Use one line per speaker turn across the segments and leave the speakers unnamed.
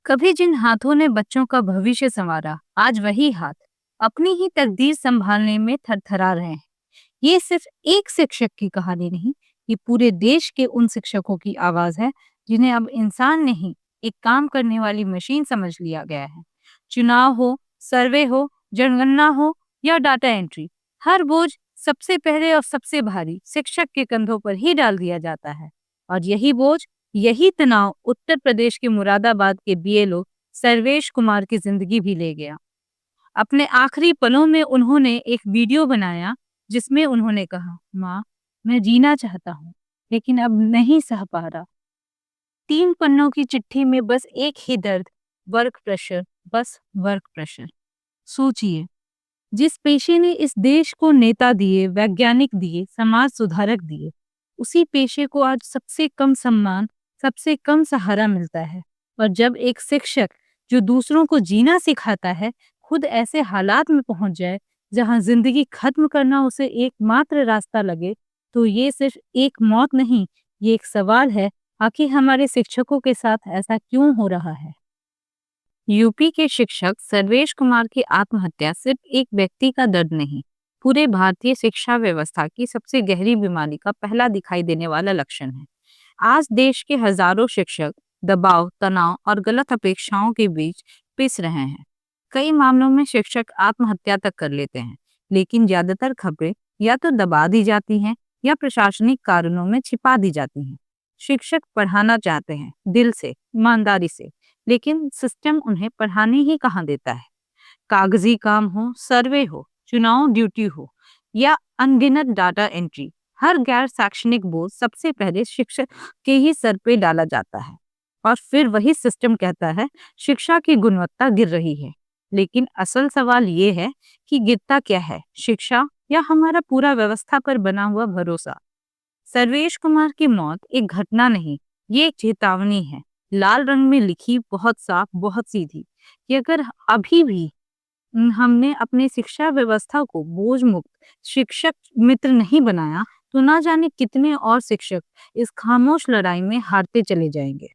कभी जिन हाथों ने बच्चों का भविष्य संवारा, आज वही हाथ अपनी ही तकदीर संभालने में थरथरा रहे हैं। ये सिर्फ एक शिक्षक की कहानी नहीं, ये पूरे देश के उन शिक्षकों की आवाज है जिन्हें अब इंसान नहीं, एक काम करने वाली मशीन समझ लिया गया है। चुनाव हो, सर्वे हो, जनगणना हो या डाटा एंट्री, हर बोझ सबसे पहले और सबसे भारी शिक्षक के कंधों पर ही डाल दिया जाता है। और यही बोझ, यही तनाव उत्तर प्रदेश के मुरादाबाद के बीएलओ सर्वेश कुमार की जिंदगी भी ले गया। अपने आखिरी पलों में उन्होंने एक वीडियो बनाया जिसमें उन्होंने कहा, माँ, मैं जीना चाहता हूँ लेकिन अब नहीं सह पा रहा। 3 पन्नों की चिट्ठी में बस एक ही दर्द, वर्क प्रेशर, बस वर्क प्रेशर। सोचिए, जिस पेशे ने इस देश को नेता दिए, वैज्ञानिक दिए, समाज सुधारक दिए, उसी पेशे को आज सबसे कम सम्मान, सबसे कम सहारा मिलता है। और जब एक शिक्षक जो दूसरों को जीना सिखाता है, खुद ऐसे हालात में पहुंच जाए जहां जिंदगी खत्म करना उसे एकमात्र रास्ता लगे, तो ये सिर्फ एक मौत नहीं, ये एक सवाल है, आखिर हमारे शिक्षकों के साथ ऐसा क्यों हो रहा है। यूपी के शिक्षक सर्वेश कुमार की आत्महत्या सिर्फ एक व्यक्ति का दर्द नहीं, पूरे भारतीय शिक्षा व्यवस्था की सबसे गहरी बीमारी का पहला दिखाई देने वाला लक्षण है। आज देश के हजारों शिक्षक दबाव, तनाव और गलत अपेक्षाओं के बीच पिस रहे हैं। कई मामलों में शिक्षक आत्महत्या तक कर लेते हैं, लेकिन ज्यादातर खबरें या तो दबा दी जाती हैं या प्रशासनिक कारणों में छिपा दी जाती हैं। शिक्षक पढ़ाना चाहते हैं दिल से, ईमानदारी से, लेकिन सिस्टम उन्हें पढ़ाने ही कहाँ देता है। कागजी काम हो, सर्वे हो, चुनाव ड्यूटी हो या अनगिनत डाटा एंट्री, हर गैर शैक्षणिक बोझ सबसे पहले शिक्षक के ही सर पे डाला जाता है। और फिर वही सिस्टम कहता है शिक्षा की गुणवत्ता गिर रही है। लेकिन असल सवाल ये है कि गिरता क्या है, शिक्षा या हमारा पूरा व्यवस्था पर बना हुआ भरोसा। सर्वेश कुमार की मौत एक घटना नहीं, ये एक चेतावनी है, लाल रंग में लिखी, बहुत साफ, बहुत सीधी, कि अगर अभी भी हमने अपने शिक्षा व्यवस्था को बोझ मुक्त, शिक्षक मित्र नहीं बनाया, तो ना जाने कितने और शिक्षक इस खामोश लड़ाई में हारते चले जाएंगे।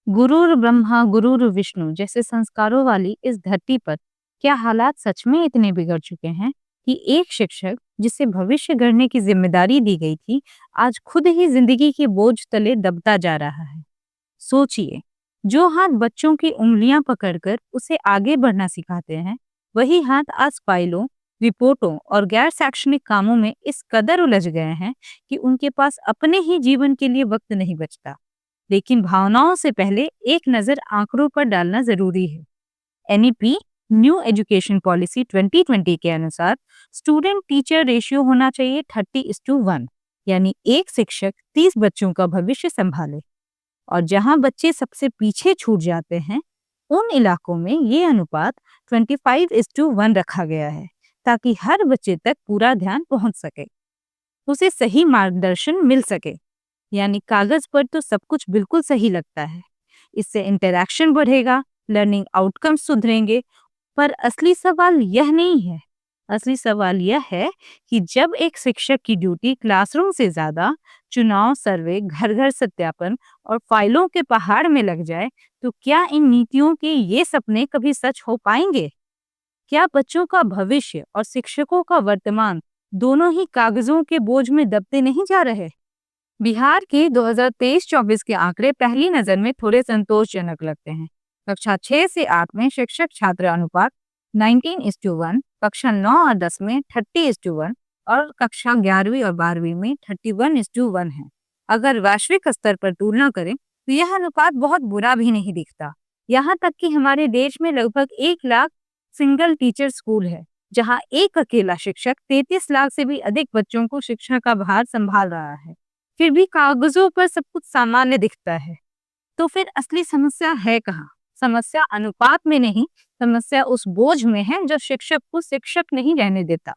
गुरुर ब्रह्मा गुरुर विष्णु जैसे संस्कारों वाली इस धरती पर क्या हालात सच में इतने बिगड़ चुके हैं कि एक शिक्षक जिसे भविष्य गढ़ने की जिम्मेदारी दी गई थी, आज खुद ही जिंदगी के बोझ तले दबता जा रहा है। सोचिए, जो हाथ बच्चों की उंगलियां पकड़कर उसे आगे बढ़ना सिखाते हैं, वही हाथ आज फाइलों, रिपोर्टों और गैर शैक्षणिक कामों में इस कदर उलझ गए हैं कि उनके पास अपने ही जीवन के लिए वक्त नहीं बचता। लेकिन भावनाओं से पहले एक नजर आंकड़ों पर डालना जरूरी है। एनईपी न्यू एजुकेशन पॉलिसी 2020 के अनुसार स्टूडेंट टीचर रेशियो होना चाहिए 30:1, यानी एक शिक्षक 30 बच्चों का भविष्य संभाले। और जहां बच्चे सबसे पीछे छूट जाते हैं, उन इलाकों में ये अनुपात 25:1 रखा गया है, ताकि हर बच्चे तक पूरा ध्यान पहुंच सके, उसे सही मार्गदर्शन मिल सके। यानी कागज पर तो सब कुछ बिल्कुल सही लगता है, इससे इंटरैक्शन बढ़ेगा, लर्निंग आउटकम्स सुधरेंगे, पर असली सवाल यह नहीं है। असली सवाल यह है कि जब एक शिक्षक की ड्यूटी क्लासरूम से ज्यादा चुनाव, सर्वे, घर घर सत्यापन और फाइलों के पहाड़ में लग जाए, तो क्या इन नीतियों के ये सपने कभी सच हो पाएंगे? क्या बच्चों का भविष्य और शिक्षकों का वर्तमान दोनों ही कागजों के बोझ में दबते नहीं जा रहे? बिहार के 2023-24 के आंकड़े पहली नजर में थोड़े संतोषजनक लगते हैं। कक्षा 6 से 8 में शिक्षक छात्र अनुपात 19:1, कक्षा 9 और 10 में 30:1 और कक्षा 11वीं और 12वीं में 31:1 है। अगर वैश्विक स्तर पर तुलना करें तो यह अनुपात बहुत बुरा भी नहीं दिखता। यहाँ तक कि हमारे देश में लगभग 1 लाख सिंगल टीचर स्कूल है, जहाँ एक अकेला शिक्षक 33 लाख से भी अधिक बच्चों को शिक्षा का भार संभाल रहा है। फिर भी कागजों पर सब कुछ सामान्य दिखता है। तो फिर असली समस्या है कहाँ? समस्या अनुपात में नहीं, समस्या उस बोझ में है जो शिक्षक को शिक्षक नहीं रहने देता।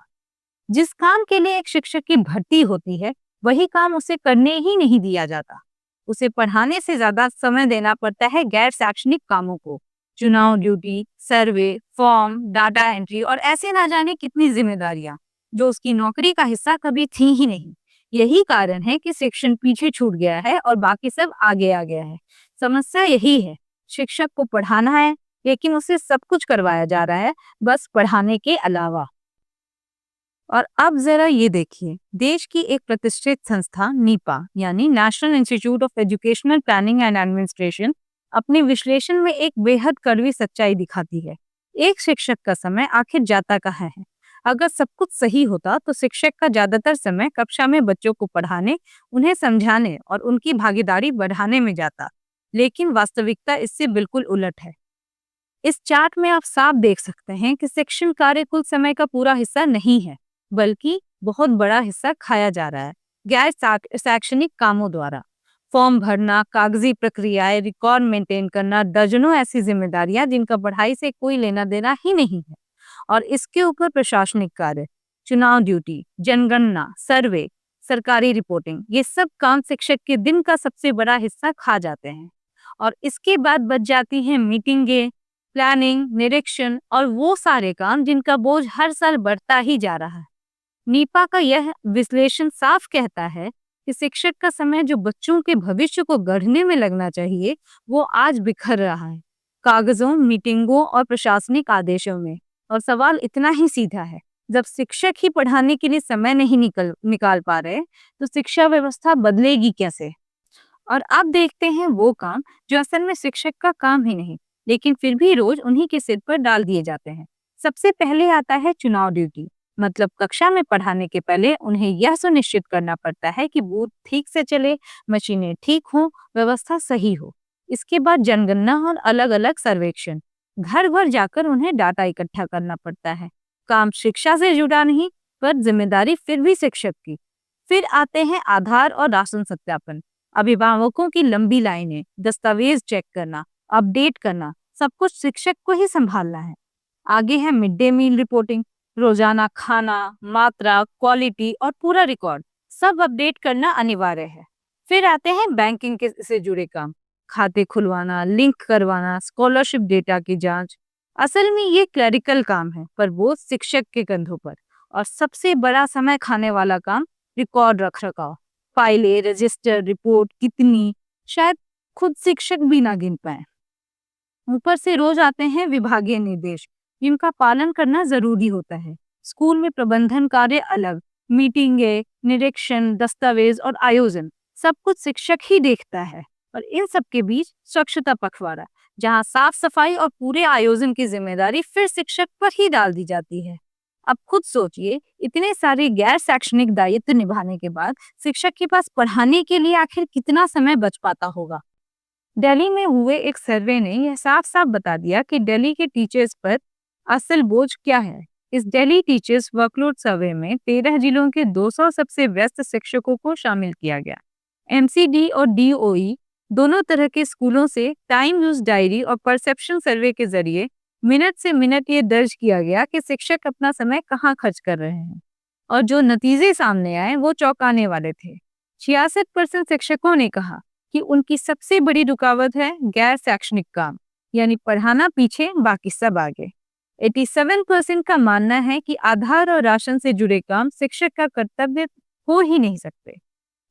जिस काम के लिए एक शिक्षक की भर्ती होती है, वही काम उसे करने ही नहीं दिया जाता। उसे पढ़ाने से ज्यादा समय देना पड़ता है गैर शैक्षणिक कामों को, चुनाव ड्यूटी, सर्वे, फॉर्म, डाटा एंट्री और ऐसे ना जाने कितनी जिम्मेदारियां जो उसकी नौकरी का हिस्सा कभी थी ही नहीं। यही कारण है कि शिक्षण पीछे छूट गया है और बाकी सब आगे आ गया है। समस्या यही है शिक्षक को पढ़ाना है, लेकिन उसे सब कुछ करवाया जा रहा है, बस पढ़ाने के अलावा। और अब जरा ये देखिए, देश की एक प्रतिष्ठित संस्था नीपा यानी national institute of educational planning and administration अपने विश्लेषण में एक बेहद कड़वी सच्चाई दिखाती है। एक शिक्षक का समय आखिर जाता कहाँ है? अगर सब कुछ सही होता तो शिक्षक का ज्यादातर समय कक्षा में बच्चों को पढ़ाने, उन्हें समझाने और उनकी भागीदारी बढ़ाने में जाता। लेकिन वास्तविकता इससे बिल्कुल उलट है। इस चार्ट में आप साफ देख सकते हैं कि शिक्षण कार्य कुल समय का पूरा हिस्सा नहीं है, बल्कि बहुत बड़ा हिस्सा खाया जा रहा है गैर शैक्षणिक कामों द्वारा। फॉर्म भरना, कागजी प्रक्रियाएं, रिकॉर्ड मेंटेन करना, दर्जनों ऐसी जिम्मेदारियां जिनका पढ़ाई से कोई लेना देना ही नहीं है। और इसके ऊपर प्रशासनिक कार्य, चुनाव ड्यूटी, जनगणना, सर्वे, सरकारी रिपोर्टिंग, ये सब काम शिक्षक के दिन का सबसे बड़ा हिस्सा खा जाते हैं। और इसके बाद बच जाती हैं मीटिंगें, प्लानिंग, निरीक्षण और वो सारे काम जिनका बोझ हर साल बढ़ता ही जा रहा है। नीपा का यह विश्लेषण साफ कहता है कि शिक्षक का समय जो बच्चों के भविष्य को गढ़ने में लगना चाहिए, वो आज बिखर रहा है कागजों, मीटिंगों और प्रशासनिक आदेशों में। और सवाल इतना ही सीधा है, जब शिक्षक ही पढ़ाने के लिए समय नहीं निकाल पा रहे, तो शिक्षा व्यवस्था बदलेगी कैसे? और अब देखते हैं वो काम जो असल में शिक्षक का काम ही नहीं, लेकिन फिर भी रोज उन्हीं के सिर पर डाल दिए जाते हैं। सबसे पहले आता है चुनाव ड्यूटी। मतलब कक्षा में पढ़ाने के पहले उन्हें यह सुनिश्चित करना पड़ता है कि बूथ ठीक से चले, मशीनें ठीक हों, व्यवस्था सही हो। इसके बाद जनगणना और अलग अलग सर्वेक्षण, घर घर जाकर उन्हें डाटा इकट्ठा करना पड़ता है। काम शिक्षा से जुड़ा नहीं, पर जिम्मेदारी फिर भी शिक्षक की। फिर आते हैं आधार और राशन सत्यापन। अभिभावकों की लंबी लाइनें, दस्तावेज चेक करना, अपडेट करना, सब कुछ शिक्षक को ही संभालना है। आगे है मिड डे मील रिपोर्टिंग, रोजाना खाना, मात्रा, क्वालिटी और पूरा रिकॉर्ड सब अपडेट करना अनिवार्य है। फिर आते हैं बैंकिंग के से जुड़े काम, खाते खुलवाना, लिंक करवाना, स्कॉलरशिप डेटा की जांच। असल में ये क्लरिकल काम है, पर वो शिक्षक के कंधों पर। और सबसे बड़ा समय खाने वाला काम रिकॉर्ड रख रखाव, फाइलें, रजिस्टर, रिपोर्ट कितनी, शायद खुद शिक्षक भी ना गिन पाए। ऊपर से रोज आते हैं विभागीय निर्देश, जिनका पालन करना जरूरी होता है। स्कूल में प्रबंधन कार्य अलग, मीटिंगें, निरीक्षण, दस्तावेज और आयोजन, सब कुछ शिक्षक ही देखता है। और इन सब के बीच स्वच्छता पखवाड़ा, जहाँ साफ सफाई और पूरे आयोजन की जिम्मेदारी फिर शिक्षक पर ही डाल दी जाती है। अब खुद सोचिए, इतने सारे गैर शैक्षणिक दायित्व निभाने के बाद शिक्षक के पास पढ़ाने के लिए आखिर कितना समय बच पाता होगा? दिल्ली में हुए एक सर्वे ने यह साफ साफ बता दिया कि दिल्ली के टीचर्स पर असल बोझ क्या है। इस दिल्ली टीचर्स वर्कलोड सर्वे में 13 जिलों के 200 सबसे व्यस्त शिक्षकों को शामिल किया गया। एमसीडी और डीओई दोनों तरह के स्कूलों से टाइम यूज डायरी और परसेप्शन सर्वे के जरिए मिनट से मिनट ये दर्ज किया गया कि शिक्षक अपना समय कहाँ खर्च कर रहे हैं। और जो नतीजे सामने आए वो चौंकाने वाले थे। 66% शिक्षकों ने कहा कि उनकी सबसे बड़ी रुकावट है गैर शैक्षणिक काम, यानी पढ़ाना पीछे, बाकी सब आगे। 87% का मानना है कि आधार और राशन से जुड़े काम शिक्षक का कर्तव्य हो ही नहीं सकते।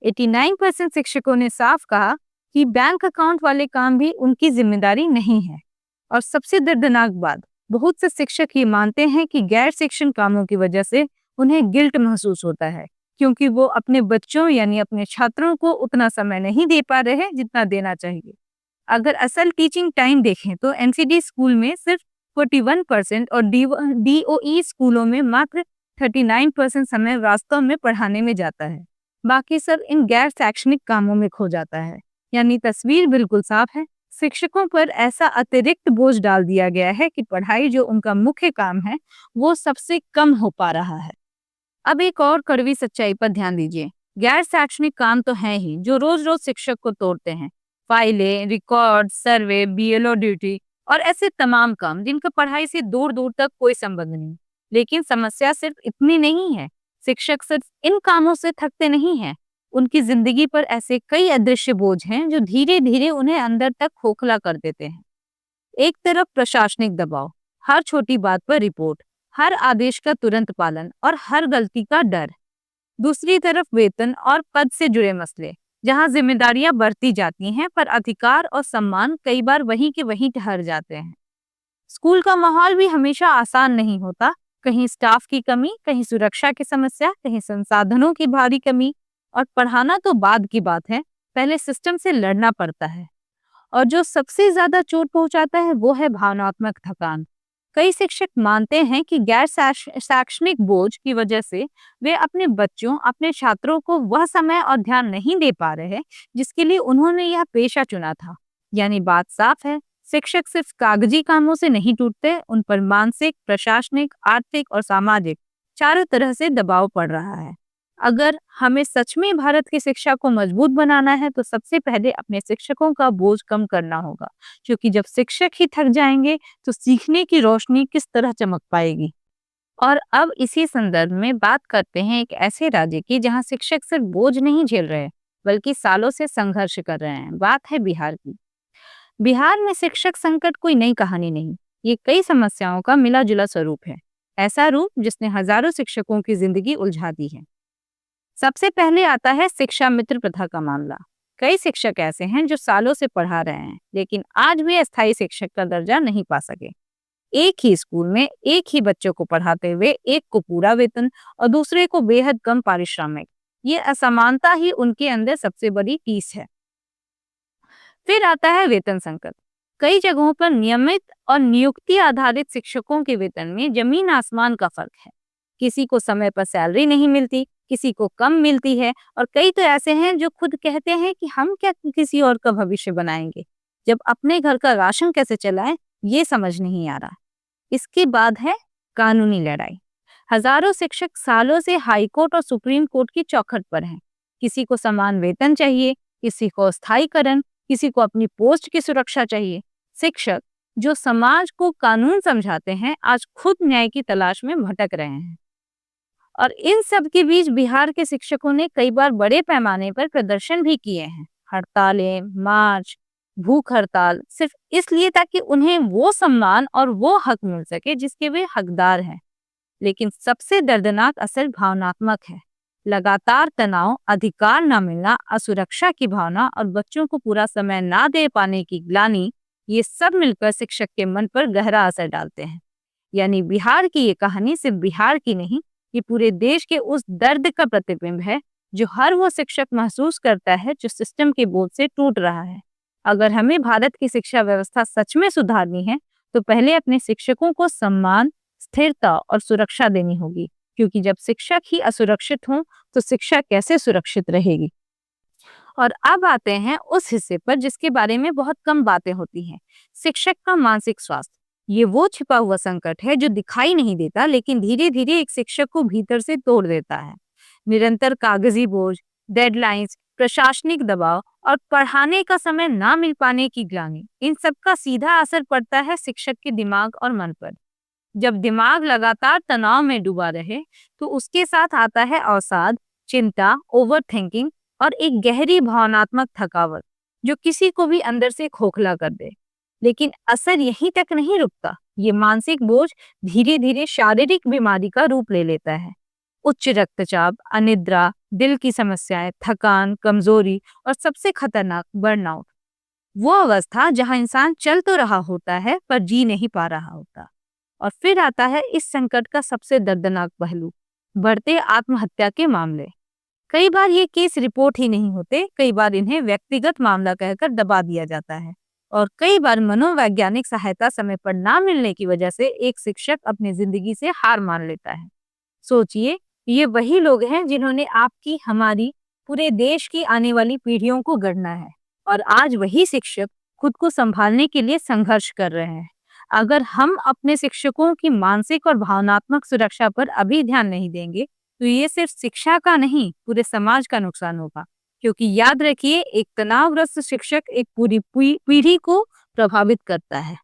89% शिक्षकों ने साफ कहा कि बैंक अकाउंट वाले काम भी उनकी जिम्मेदारी नहीं है। और सबसे दर्दनाक बात, बहुत से शिक्षक ये मानते हैं कि गैर शिक्षण कामों की वजह से उन्हें गिल्ट महसूस होता है, क्योंकि वो अपने बच्चों यानी अपने छात्रों को उतना समय नहीं दे पा रहे हैं जितना देना चाहिए। अगर असल टीचिंग टाइम देखें तो एनसीडी स्कूल में सिर्फ 41% और डीओई स्कूलों में मात्र 39% समय वास्तव में पढ़ाने में जाता है। बाकी सब इन गैर शैक्षणिक कामों में खो जाता है। यानी तस्वीर बिल्कुल साफ है, शिक्षकों पर ऐसा अतिरिक्त बोझ डाल दिया गया है कि पढ़ाई जो उनका मुख्य काम है वो सबसे कम हो पा रहा है। अब एक और कड़वी सच्चाई पर ध्यान दीजिए। गैर शैक्षणिक काम तो हैं ही जो रोज रोज शिक्षक को तोड़ते हैं, फाइलें, रिकॉर्ड, सर्वे, बीएलओ ड्यूटी और ऐसे तमाम काम जिनका पढ़ाई से दूर दूर तक कोई संबंध नहीं। लेकिन समस्या सिर्फ इतनी नहीं है, शिक्षक सिर्फ इन कामों से थकते नहीं हैं, उनकी जिंदगी पर ऐसे कई अदृश्य बोझ हैं जो धीरे धीरे उन्हें अंदर तक खोखला कर देते हैं। एक तरफ प्रशासनिक दबाव, हर छोटी बात पर रिपोर्ट, हर आदेश का तुरंत पालन और हर गलती का डर। दूसरी तरफ वेतन और पद से जुड़े मसले, जहाँ जिम्मेदारियां बढ़ती जाती हैं पर अधिकार और सम्मान कई बार वहीं के वहीं ठहर जाते हैं। स्कूल का माहौल भी हमेशा आसान नहीं होता। कहीं स्टाफ की कमी, कहीं सुरक्षा की समस्या, कहीं संसाधनों की भारी कमी। और पढ़ाना तो बाद की बात है, पहले सिस्टम से लड़ना पड़ता है। और जो सबसे ज्यादा चोट पहुंचाता है वो है भावनात्मक थकान। कई शिक्षक मानते हैं कि शैक्षणिक बोझ की वजह से वे अपने बच्चों, अपने छात्रों को वह समय और ध्यान नहीं दे पा रहे हैं जिसके लिए उन्होंने यह पेशा चुना था। यानी बात साफ है, शिक्षक सिर्फ कागजी कामों से नहीं टूटते, उन पर मानसिक, प्रशासनिक, आर्थिक और सामाजिक चारों तरह से दबाव पड़ रहा है। अगर हमें सच में भारत की शिक्षा को मजबूत बनाना है तो सबसे पहले अपने शिक्षकों का बोझ कम करना होगा, क्योंकि जब शिक्षक ही थक जाएंगे तो सीखने की रोशनी किस तरह चमक पाएगी। और अब इसी संदर्भ में बात करते हैं एक ऐसे राज्य की जहां शिक्षक सिर्फ बोझ नहीं झेल रहे बल्कि सालों से संघर्ष कर रहे हैं। बात है बिहार की। बिहार में शिक्षक संकट कोई नई कहानी नहीं, ये कई समस्याओं का मिला जुला स्वरूप है। ऐसा रूप जिसने हजारों शिक्षकों की जिंदगी उलझा दी है। सबसे पहले आता है शिक्षा मित्र प्रथा का मामला। कई शिक्षक ऐसे हैं जो सालों से पढ़ा रहे हैं लेकिन आज भी अस्थायी शिक्षक का दर्जा नहीं पा सके। एक ही स्कूल में एक ही बच्चों को पढ़ाते हुए एक को पूरा वेतन और दूसरे को बेहद कम पारिश्रमिक। ये असमानता ही उनके अंदर सबसे बड़ी टीस है। फिर आता है वेतन संकट। कई जगहों पर नियमित और नियुक्ति आधारित शिक्षकों के वेतन में जमीन आसमान का फर्क है। किसी को समय पर सैलरी नहीं मिलती, किसी को कम मिलती है, और कई तो ऐसे हैं जो खुद कहते हैं कि हम क्या किसी और का भविष्य बनाएंगे, जब अपने घर का राशन कैसे चलाएं ये समझ नहीं आ रहा। इसके बाद है कानूनी लड़ाई। हजारों शिक्षक सालों से हाई कोर्ट और सुप्रीम कोर्ट की चौखट पर हैं। किसी को समान वेतन चाहिए, किसी को स्थायीकरण, किसी को अपनी पोस्ट की सुरक्षा चाहिए। शिक्षक जो समाज को कानून समझाते हैं आज खुद न्याय की तलाश में भटक रहे हैं। और इन सब के बीच बिहार के शिक्षकों ने कई बार बड़े पैमाने पर प्रदर्शन भी किए हैं। हड़तालें, मार्च, भूख हड़ताल, सिर्फ इसलिए ताकि उन्हें वो सम्मान और वो हक मिल सके जिसके वे हकदार हैं। लेकिन सबसे दर्दनाक असर भावनात्मक है। लगातार तनाव, अधिकार न मिलना, असुरक्षा की भावना और बच्चों को पूरा समय ना दे पाने की ग्लानि, ये सब मिलकर शिक्षक के मन पर गहरा असर डालते हैं। यानी बिहार की ये कहानी सिर्फ बिहार की नहीं, ये पूरे देश के उस दर्द का प्रतिबिंब है जो हर वो शिक्षक महसूस करता है जो सिस्टम के बोझ से टूट रहा है। अगर हमें भारत की शिक्षा व्यवस्था सच में सुधारनी है तो पहले अपने शिक्षकों को सम्मान, स्थिरता और सुरक्षा देनी होगी, क्योंकि जब शिक्षक ही असुरक्षित हों तो शिक्षा कैसे सुरक्षित रहेगी। और अब आते हैं उस हिस्से पर जिसके बारे में बहुत कम बातें होती हैं, शिक्षक का मानसिक स्वास्थ्य। ये वो छिपा हुआ संकट है जो दिखाई नहीं देता लेकिन धीरे धीरे एक शिक्षक को भीतर से तोड़ देता है। निरंतर कागजी बोझ, डेडलाइंस, प्रशासनिक दबाव और पढ़ाने का समय ना मिल पाने की ग्लानि, इन सब का सीधा असर पड़ता है शिक्षक के दिमाग और मन पर। जब दिमाग लगातार तनाव में डूबा रहे तो उसके साथ आता है अवसाद, चिंता, ओवर थिंकिंग और एक गहरी भावनात्मक थकावट जो किसी को भी अंदर से खोखला कर दे। लेकिन असर यहीं तक नहीं रुकता। ये मानसिक बोझ धीरे धीरे शारीरिक बीमारी का रूप ले लेता है। उच्च रक्तचाप, अनिद्रा, दिल की समस्याएं, थकान, कमजोरी और सबसे खतरनाक बर्नआउट। वो अवस्था जहां इंसान चल तो रहा होता है पर जी नहीं पा रहा होता। और फिर आता है इस संकट का सबसे दर्दनाक पहलू, बढ़ते आत्महत्या के मामले। कई बार ये केस रिपोर्ट ही नहीं होते, कई बार इन्हें व्यक्तिगत मामला कहकर दबा दिया जाता है, और कई बार मनोवैज्ञानिक सहायता समय पर ना मिलने की वजह से एक शिक्षक अपनी जिंदगी से हार मान लेता है। सोचिए, ये वही लोग हैं जिन्होंने आपकी, हमारी, पूरे देश की आने वाली पीढ़ियों को गढ़ना है, और आज वही शिक्षक खुद को संभालने के लिए संघर्ष कर रहे हैं। अगर हम अपने शिक्षकों की मानसिक और भावनात्मक सुरक्षा पर अभी ध्यान नहीं देंगे तो ये सिर्फ शिक्षा का नहीं, पूरे समाज का नुकसान होगा। क्योंकि याद रखिए, एक तनावग्रस्त शिक्षक एक पूरी पीढ़ी को प्रभावित करता है।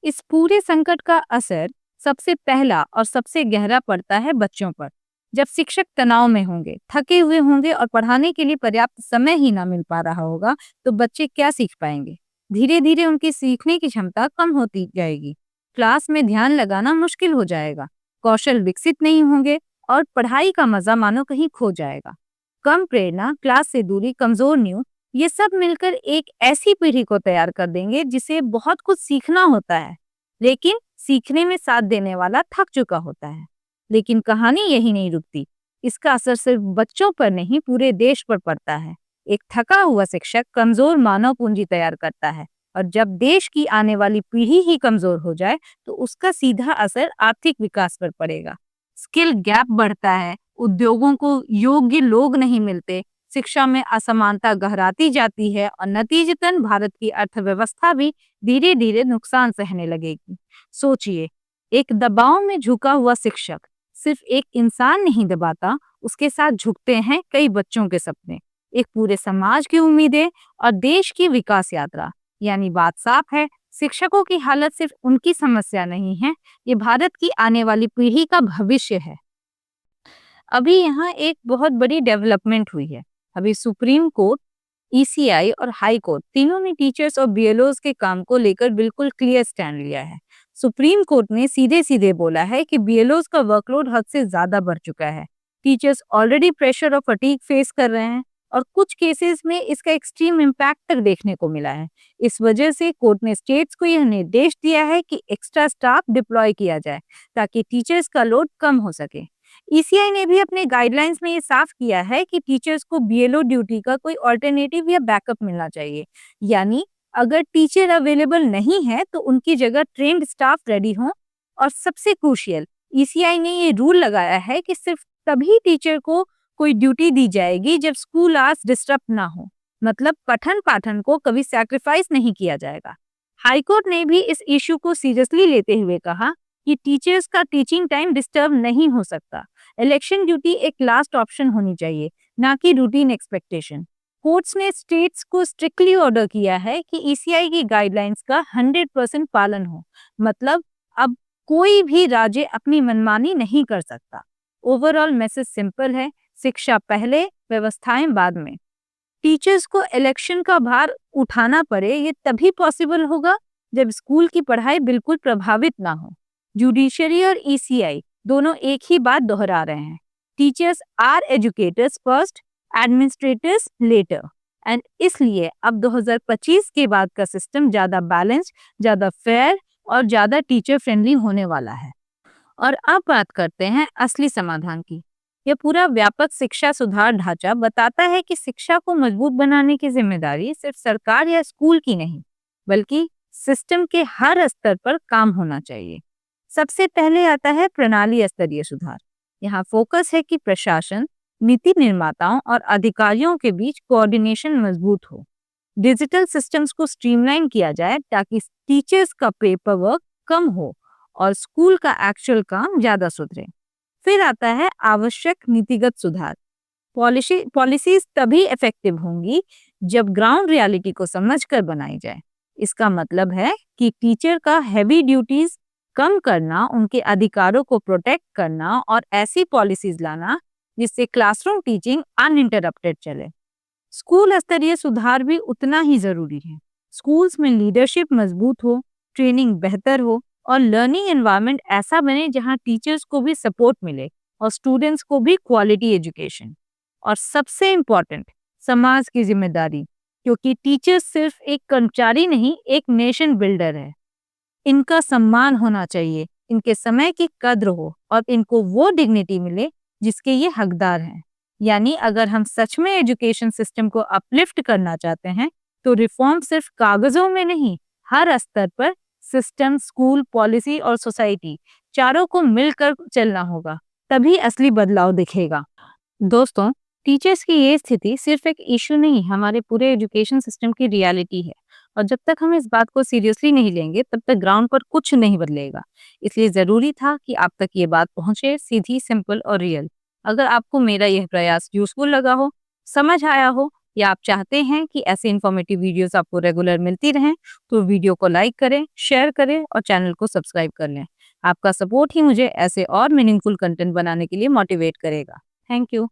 इस पूरे संकट का असर सबसे पहला और सबसे गहरा पड़ता है बच्चों पर। जब शिक्षक तनाव में होंगे, थके हुए होंगे और पढ़ाने के लिए पर्याप्त समय ही ना मिल पा रहा होगा तो बच्चे क्या सीख पाएंगे। धीरे धीरे उनकी सीखने की क्षमता कम होती जाएगी, क्लास में ध्यान लगाना मुश्किल हो जाएगा, कौशल विकसित नहीं होंगे और पढ़ाई का मजा मानो कहीं खो जाएगा। कम प्रेरणा, क्लास से दूरी, कमजोर नींव, ये सब मिलकर एक ऐसी पीढ़ी को तैयार कर देंगे जिसे बहुत कुछ सीखना होता है, लेकिन सीखने में साथ देने वाला थक चुका होता है। लेकिन कहानी यही नहीं रुकती। इसका असर सिर्फ बच्चों पर नहीं, पूरे देश पर पड़ता है। एक थका हुआ शिक्षक कमजोर मानव पूंजी तैयार करता है, और जब देश की आने वाली पीढ़ी ही कमजोर हो जाए तो उसका सीधा असर आर्थिक विकास पर पड़ेगा। स्किल गैप बढ़ता है, उद्योगों को योग्य लोग नहीं मिलते, शिक्षा में असमानता गहराती जाती है, और नतीजतन भारत की अर्थव्यवस्था भी धीरे धीरे नुकसान सहने लगेगी। सोचिए, एक दबाव में झुका हुआ शिक्षक सिर्फ एक इंसान नहीं दबाता, उसके साथ झुकते हैं कई बच्चों के सपने, एक पूरे समाज की उम्मीदें और देश की विकास यात्रा। यानी बात साफ है, शिक्षकों की हालत सिर्फ उनकी समस्या नहीं है, ये भारत की आने वाली पीढ़ी का भविष्य है। अभी यहाँ एक बहुत बड़ी डेवलपमेंट हुई है। अभी सुप्रीम कोर्ट, ईसीआई और हाई कोर्ट तीनों ने टीचर्स और बीएलओज के काम को लेकर बिल्कुल क्लियर स्टैंड लिया है। सुप्रीम कोर्ट ने सीधे सीधे बोला है कि बीएलओज का वर्कलोड हद से ज्यादा बढ़ चुका है। टीचर्स ऑलरेडी प्रेशर और फटीग फेस कर रहे हैं, और कुछ केसेस में इसका एक्सट्रीम इम्पैक्ट तक देखने को मिला है। इस वजह से कोर्ट ने स्टेट्स को यह निर्देश दिया है कि एक्स्ट्रा स्टाफ डिप्लॉय किया जाए ताकि टीचर्स का लोड कम हो सके। ईसीआई ने भी अपने गाइडलाइंस में ये साफ किया है कि टीचर्स को बीएलओ ड्यूटी का कोई ऑल्टरनेटिव या बैकअप मिलना चाहिए। यानी अगर टीचर अवेलेबल नहीं है तो उनकी जगह ट्रेन्ड स्टाफ रेडी हो। और सबसे क्रूशियल, ईसीआई ने ये रूल लगाया है कि सिर्फ तभी टीचर को कोई ड्यूटी दी जाएगी जब स्कूल आवर्स डिस्टर्ब ना हो, मतलब पठन पाठन को कभी सैक्रिफाइस नहीं किया जाएगा। हाईकोर्ट ने भी इस इशू को सीरियसली लेते हुए कहा कि टीचर्स का टीचिंग टाइम डिस्टर्ब नहीं हो सकता। इलेक्शन ड्यूटी एक लास्ट ऑप्शन होनी चाहिए, ना कि रूटीन एक्सपेक्टेशन। कोर्ट्स ने स्टेट्स को स्ट्रिक्टली ऑर्डर किया है कि ईसीआई की गाइडलाइंस का 100% पालन हो, मतलब अब कोई भी राज्य अपनी मनमानी नहीं कर सकता। ओवरऑल मैसेज सिंपल है, शिक्षा पहले, व्यवस्थाएं बाद में। टीचर्स को इलेक्शन का भार उठाना पड़े, ये तभी पॉसिबल होगा जब स्कूल की पढ़ाई बिल्कुल प्रभावित ना हो। जुडिशरी और ईसीआई दोनों एक ही बात दोहरा रहे हैं, teachers are educators first, administrators later. And इसलिए अब 2025 के बाद का सिस्टम ज्यादा बैलेंस्ड, ज्यादा फेयर और ज्यादा टीचर फ्रेंडली होने वाला है। और अब बात करते हैं असली समाधान की। यह पूरा व्यापक शिक्षा सुधार ढांचा बताता है कि शिक्षा को मजबूत बनाने की जिम्मेदारी सिर्फ सरकार या स्कूल की नहीं, बल्कि सिस्टम के हर स्तर पर काम होना चाहिए। सबसे पहले आता है प्रणाली स्तरीय सुधार। यहाँ फोकस है कि प्रशासन, नीति निर्माताओं और अधिकारियों के बीच कोऑर्डिनेशन मजबूत हो। डिजिटल सिस्टम्स को स्ट्रीमलाइन किया जाए ताकि टीचर्स का पेपर वर्क कम हो और स्कूल का एक्चुअल काम ज्यादा सुधरे। फिर आता है आवश्यक नीतिगत सुधार। पॉलिसीज तभी इफेक्टिव होंगी जब ग्राउंड रियलिटी को समझकर बनाई जाए। इसका मतलब है कि टीचर का हैवी ड्यूटीज कम करना, उनके अधिकारों को प्रोटेक्ट करना और ऐसी पॉलिसीज लाना जिससे क्लासरूम टीचिंग अनइंटरप्टेड चले। स्कूल स्तरीय सुधार भी उतना ही जरूरी है। स्कूल्स में लीडरशिप मजबूत हो, ट्रेनिंग बेहतर हो और लर्निंग एनवायरनमेंट ऐसा बने जहां टीचर्स को भी सपोर्ट मिले और स्टूडेंट्स को भी क्वालिटी एजुकेशन। और सबसे इम्पोर्टेंट, समाज की जिम्मेदारी, क्योंकि टीचर्स सिर्फ एक कर्मचारी नहीं, एक नेशन बिल्डर है। इनका सम्मान होना चाहिए, इनके समय की कद्र हो और इनको वो डिग्निटी मिले जिसके ये हकदार हैं। यानी अगर हम सच में एजुकेशन सिस्टम को अपलिफ्ट करना चाहते हैं तो रिफॉर्म सिर्फ कागजों में नहीं, हर स्तर पर सिस्टम, स्कूल, पॉलिसी और सोसाइटी चारों को मिलकर चलना होगा, तभी असली बदलाव दिखेगा। दोस्तों, टीचर्स की ये स्थिति सिर्फ एक इशू नहीं, हमारे पूरे एजुकेशन सिस्टम की रियलिटी है। और जब तक हम इस बात को सीरियसली नहीं लेंगे तब तक ग्राउंड पर कुछ नहीं बदलेगा। इसलिए जरूरी था कि आप तक ये बात पहुंचे, सीधी, सिंपल और रियल। अगर आपको मेरा यह प्रयास यूजफुल लगा हो, समझ आया हो, या आप चाहते हैं कि ऐसे इन्फॉर्मेटिव वीडियोस आपको रेगुलर मिलती रहें, तो वीडियो को लाइक करें, शेयर करें और चैनल को सब्सक्राइब कर लें। आपका सपोर्ट ही मुझे ऐसे और मीनिंगफुल कंटेंट बनाने के लिए मोटिवेट करेगा। Thank you.